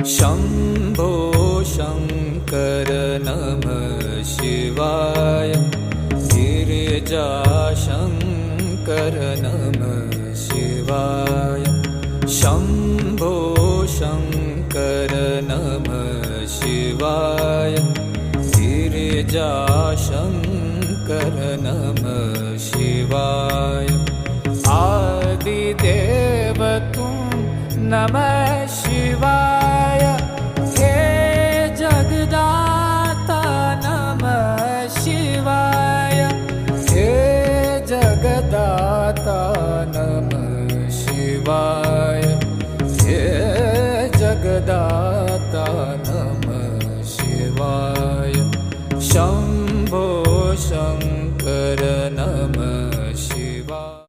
शम्भो शङ्कर नमः शिवाय। गिरिजाशङ्कर नमः शिवाय। शम्भो शङ्कर नमः शिवाय। गिरिजाशङ्कर नमः शिवाय। आदिदेव तुम नमः शिवाय। हे जगदाता नमः शिवाय। हे जगदाता